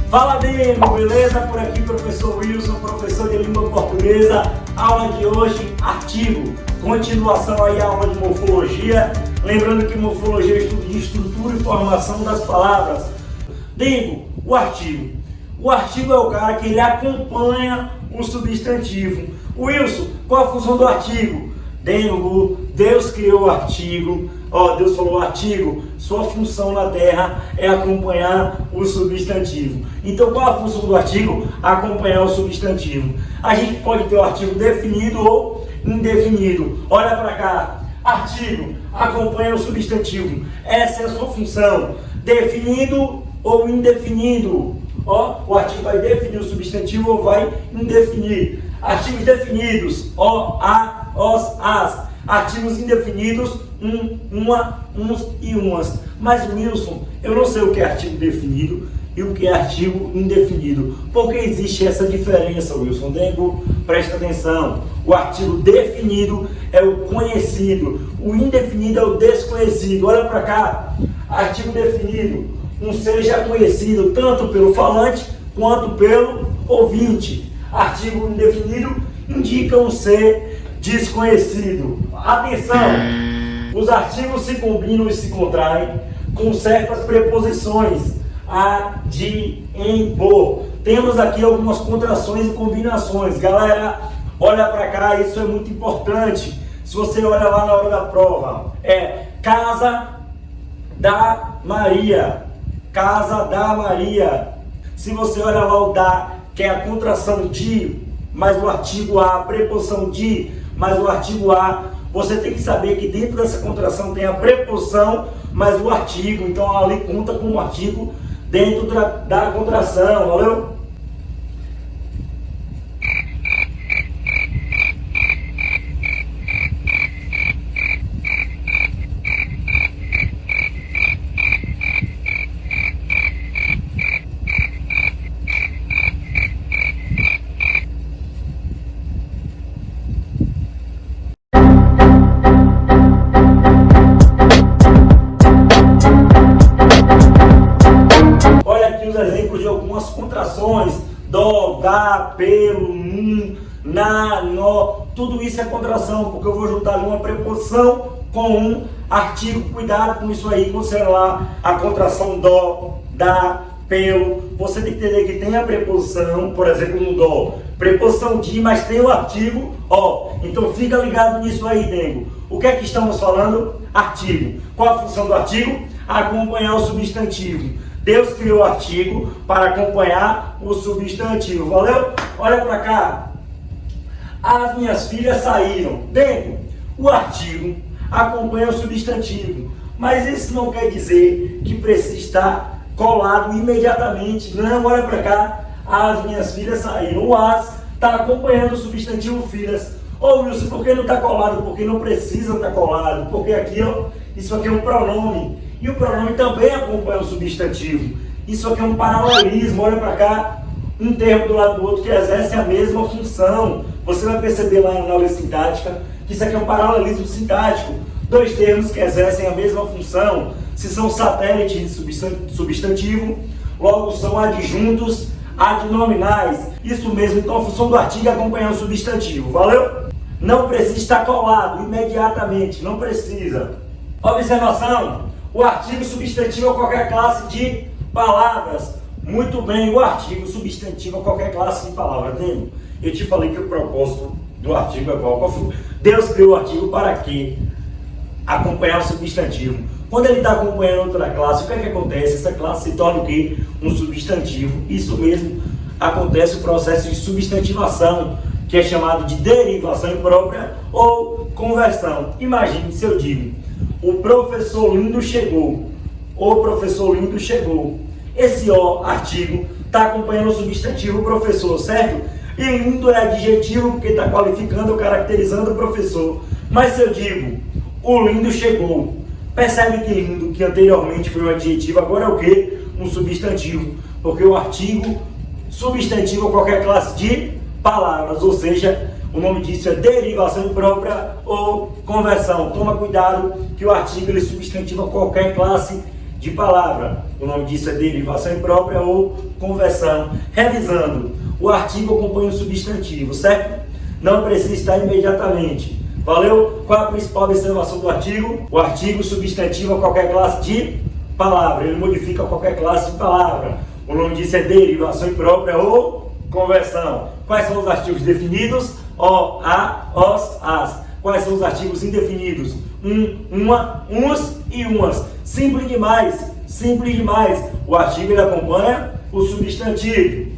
Fala Demo, beleza? Por aqui professor Wilson, professor de língua portuguesa. Aula de hoje, artigo. Continuação aí a aula de morfologia. Lembrando que morfologia é estudo de estrutura e formação das palavras. Demo, o artigo. O artigo é o cara que ele acompanha o substantivo. Wilson, qual a função do artigo? Demo, Deus criou o artigo. Deus falou artigo, sua função na Terra é acompanhar o substantivo. Então qual a função do artigo? Acompanhar o substantivo. A gente pode ter o artigo definido ou indefinido. Olha para cá, artigo, acompanha o substantivo. Essa é a sua função. Definido ou indefinido. O artigo vai definir o substantivo ou vai indefinir. Artigos definidos, a, os, as. Artigos indefinidos, uma, uns e umas. Mas Wilson, eu não sei o que é artigo definido e o que é artigo indefinido. Por que existe essa diferença, Wilson? Dengo, presta atenção. O artigo definido é o conhecido, o indefinido é o desconhecido. Olha para cá. Artigo definido, um seja conhecido tanto pelo falante quanto pelo ouvinte. Artigo indefinido indica um ser desconhecido. Atenção! Os artigos se combinam e se contraem com certas preposições. A, de, em, por. Temos aqui algumas contrações e combinações. Galera, olha para cá, isso é muito importante. Se você olha lá na hora da prova, é casa da Maria. Casa da Maria. Se você olha lá o da, que é a contração de, mais o artigo a preposição de, mais o artigo a, você tem que saber que dentro dessa contração tem a preposição mais o artigo, então ali conta como artigo dentro da contração, valeu? Exemplos de algumas contrações: dó, dá, pelo, na, nó, tudo isso é contração, porque eu vou juntar ali uma preposição com um artigo. Cuidado com isso aí, quando você olha lá a contração dó, dá, pelo, você tem que entender que tem a preposição, por exemplo no dó, preposição de, mas tem o artigo ó. Então fica ligado nisso aí, nego. O que é que estamos falando? Artigo. Qual a função do artigo? Acompanhar o substantivo. Deus criou o artigo para acompanhar o substantivo. Valeu? Olha para cá. As minhas filhas saíram. Dentro, o artigo acompanha o substantivo. Mas isso não quer dizer que precisa estar colado imediatamente. Não, olha para cá. As minhas filhas saíram. O as está acompanhando o substantivo filhas. Wilson, por que não está colado? Porque não precisa estar colado. Porque aqui, isso aqui é um pronome. E o pronome também acompanha o substantivo. Isso aqui é um paralelismo. Olha para cá, um termo do lado do outro que exerce a mesma função. Você vai perceber lá na análise sintática que isso aqui é um paralelismo sintático. Dois termos que exercem a mesma função. Se são satélites de substantivo, logo são adjuntos adnominais. Isso mesmo, então a função do artigo é acompanhar o substantivo. Valeu? Não precisa estar colado imediatamente, não precisa. Observação. O artigo substantivo a qualquer classe de palavras. Muito bem, o artigo substantivo a qualquer classe de palavras. Entendeu? Eu te falei que o propósito do artigo é qual foi? Deus criou o artigo para quê? Acompanhar o substantivo. Quando ele está acompanhando outra classe, o que é que acontece? Essa classe se torna o quê? Um substantivo. Isso mesmo, acontece o processo de substantivação, que é chamado de derivação imprópria ou conversão. Imagine se eu digo: o professor Lindo chegou. O professor Lindo chegou. Esse artigo está acompanhando o substantivo professor, certo? E lindo é adjetivo porque está qualificando ou caracterizando o professor. Mas se eu digo: o Lindo chegou, percebe que lindo, que anteriormente foi um adjetivo, agora é o quê? Um substantivo. Porque o artigo substantivo a qualquer classe de palavras, ou seja, o nome disso é derivação imprópria ou conversão. Toma cuidado que o artigo ele substantiva qualquer classe de palavra. O nome disso é derivação imprópria ou conversão. Revisando, o artigo acompanha o substantivo, certo? Não precisa estar imediatamente. Valeu? Qual é a principal observação do artigo? O artigo substantiva qualquer classe de palavra. Ele modifica qualquer classe de palavra. O nome disso é derivação imprópria ou conversão. Quais são os artigos definidos? O, a, os, as. Quais são os artigos indefinidos? Uma, uns e umas. Simples demais, simples demais. O artigo ele acompanha o substantivo.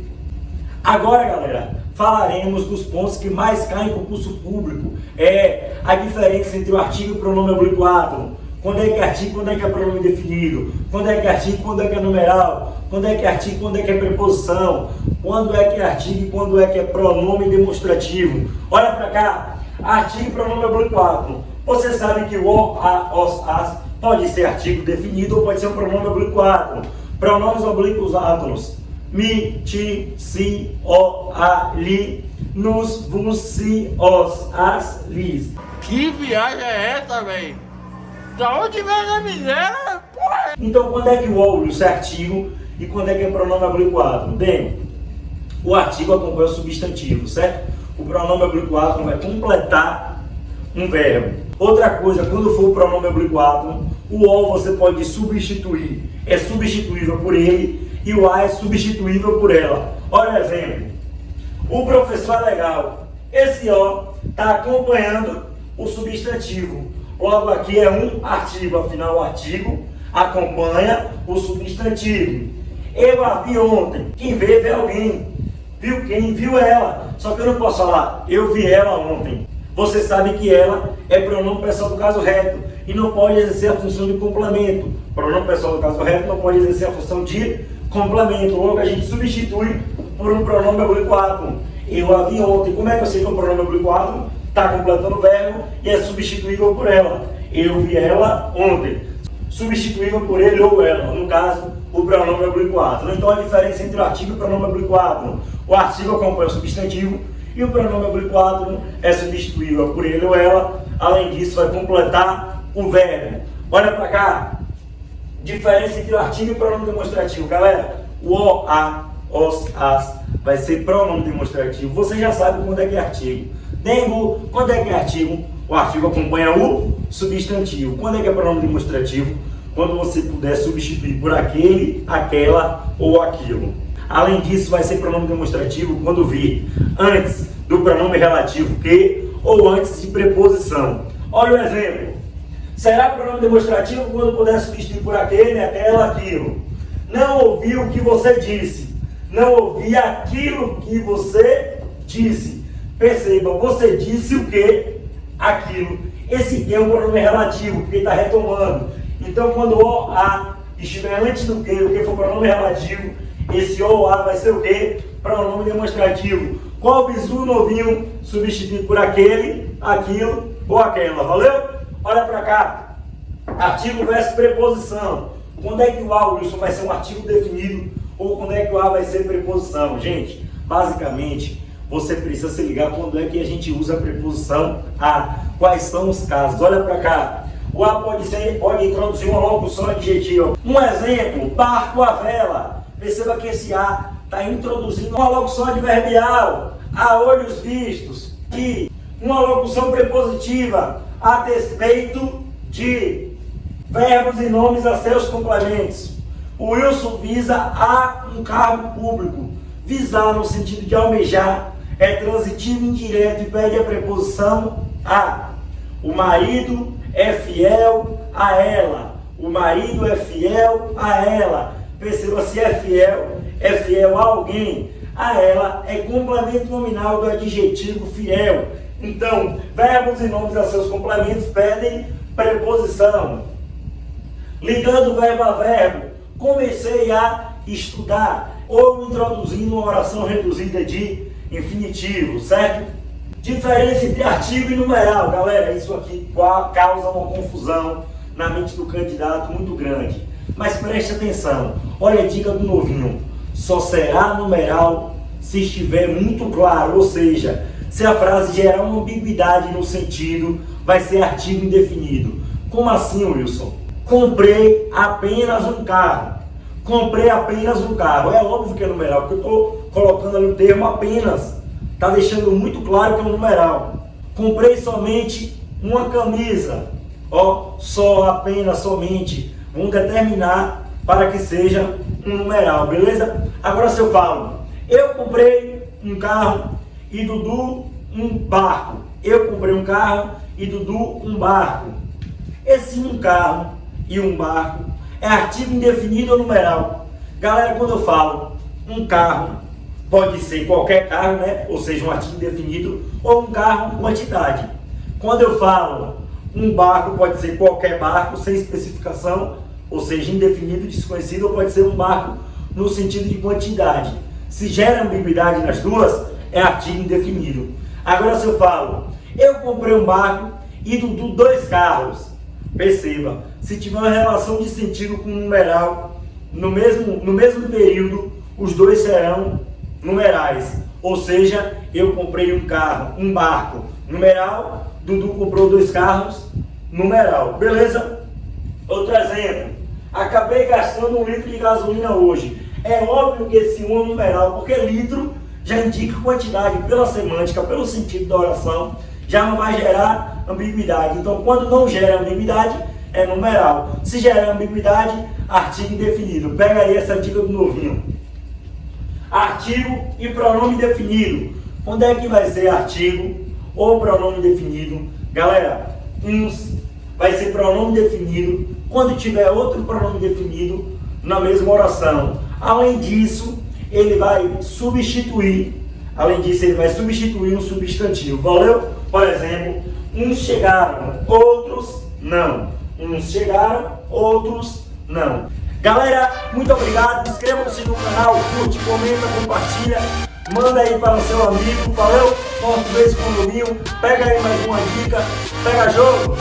Agora, galera, falaremos dos pontos que mais caem em concurso público. É a diferença entre o artigo e o pronome oblíquo átono. Quando é que é artigo, quando é que é pronome definido? Quando é que é artigo, quando é que é numeral? Quando é que é artigo, quando é que é preposição? Quando é que é artigo e quando é que é pronome demonstrativo? Olha para cá, artigo e pronome oblíquo átono. Você sabe que o, a, os, as pode ser artigo definido ou pode ser um pronome oblíquo átono. Pronomes oblíquos átonos: mi, ti, si, o, a, li, nos, vos, si, os, as, lis. Que viagem é essa, velho? Da onde vem a miséria, porra? Então, quando é que o Wilson é artigo e quando é que é pronome oblíquo átono? Bem, o artigo acompanha o substantivo, certo? O pronome oblíquo átono vai completar um verbo. Outra coisa, quando for o pronome oblíquo átono, o O você pode substituir. É substituível por ele e o A é substituível por ela. Olha o exemplo. O professor é legal. Esse O está acompanhando o substantivo. Logo aqui é um artigo, afinal o artigo acompanha o substantivo. Eu a vi ontem. Quem vê alguém. Viu quem? Viu ela. Só que eu não posso falar, eu vi ela ontem. Você sabe que ela é pronome pessoal do caso reto e não pode exercer a função de complemento. Pronome pessoal do caso reto não pode exercer a função de complemento. Logo a gente substitui por um pronome oblíquo átono. Eu a vi ontem. Como é que eu sei que é um pronome oblíquo átono? Está completando o verbo e é substituível por ela. Eu vi ela ontem. Substituível por ele ou ela. No caso, o pronome oblíquo átono. Então a diferença entre o artigo e o pronome oblíquo átono. O artigo acompanha o substantivo e o pronome oblíquo átono é substituível por ele ou ela. Além disso, vai completar o verbo. Olha para cá. Diferença entre o artigo e o pronome demonstrativo. Galera, o, a, os, as vai ser pronome demonstrativo. Você já sabe quando é que é artigo. Dengo, quando é que é artigo? O artigo acompanha o substantivo. Quando é que é pronome demonstrativo? Quando você puder substituir por aquele, aquela ou aquilo. Além disso, vai ser pronome demonstrativo quando vir antes do pronome relativo que ou antes de preposição. Olha o exemplo. Será pronome demonstrativo quando puder substituir por aquele, aquela, aquilo. Não ouvi o que você disse. Não ouvi aquilo que você disse. Perceba, você disse o que? Aquilo. Esse que é um pronome relativo, porque está retomando. Então, quando o, a estiver antes do que, o que for pronome relativo, esse o ou a vai ser o que? Pronome demonstrativo. Qual bizu novinho substituído por aquele, aquilo ou aquela? Valeu? Olha para cá. Artigo versus preposição. Quando é que o A, Wilson, vai ser um artigo definido ou quando é que o A vai ser preposição? Gente, basicamente, você precisa se ligar quando é que a gente usa a preposição a. Quais são os casos? Olha para cá. O A pode introduzir uma locução adjetiva. Um exemplo, barco à vela. Perceba que esse A está introduzindo uma locução adverbial, a olhos vistos, e uma locução prepositiva a despeito de verbos e nomes a seus complementos. O Wilson visa a um cargo público. Visar no sentido de almejar é transitivo indireto e pede a preposição a. O marido é fiel a ela. O marido é fiel a ela. Perceba, se é fiel a alguém. A ela é complemento nominal do adjetivo fiel. Então, verbos e nomes a seus complementos pedem preposição. Ligando verbo a verbo, comecei a estudar. Ou introduzindo uma oração reduzida de infinitivo, certo? Diferença entre artigo e numeral. Galera, isso aqui causa uma confusão na mente do candidato muito grande. Mas preste atenção, olha a dica do novinho, só será numeral se estiver muito claro, ou seja, se a frase gerar uma ambiguidade no sentido, vai ser artigo indefinido. Como assim, Wilson? comprei apenas um carro. Comprei apenas um carro. É óbvio que é numeral, porque eu estou colocando ali o termo apenas. Está deixando muito claro que é um numeral. Comprei somente uma camisa. Ó, só, apenas, somente. Vamos determinar para que seja um numeral, beleza? Agora se eu falo, eu comprei um carro e Dudu um barco. Eu comprei um carro e Dudu um barco. Esse um carro e um barco é artigo indefinido ou numeral? Galera, quando eu falo um carro, pode ser qualquer carro, né? Ou seja, um artigo indefinido, ou um carro quantidade. Quando eu falo um barco, pode ser qualquer barco, sem especificação, ou seja, indefinido, desconhecido, ou pode ser um barco no sentido de quantidade. Se gera ambiguidade nas duas, é artigo indefinido. Agora se eu falo, eu comprei um barco e Dudu dois carros, perceba, se tiver uma relação de sentido com um numeral, no mesmo período, os dois serão numerais. Ou seja, eu comprei um carro, um barco, numeral, Dudu comprou dois carros, numeral. Beleza? Outro exemplo, acabei gastando 1 litro de gasolina hoje. É óbvio que esse 1 é um numeral, porque litro já indica quantidade pela semântica, pelo sentido da oração, já não vai gerar ambiguidade. Então, quando não gera ambiguidade, é numeral. Se gerar ambiguidade, artigo indefinido. Pega aí essa dica do novinho. Artigo e pronome definido. Onde é que vai ser artigo ou pronome definido? Galera, uns vai ser pronome definido quando tiver outro pronome definido na mesma oração. Além disso, ele vai substituir um substantivo. Valeu? Por exemplo, uns chegaram, outros não. Uns chegaram, outros não. Galera, muito obrigado. Inscreva-se no canal, curte, comenta, compartilha. Manda aí para o seu amigo. Valeu? Português com o Luvinho. Pega aí mais uma dica. Pega jogo.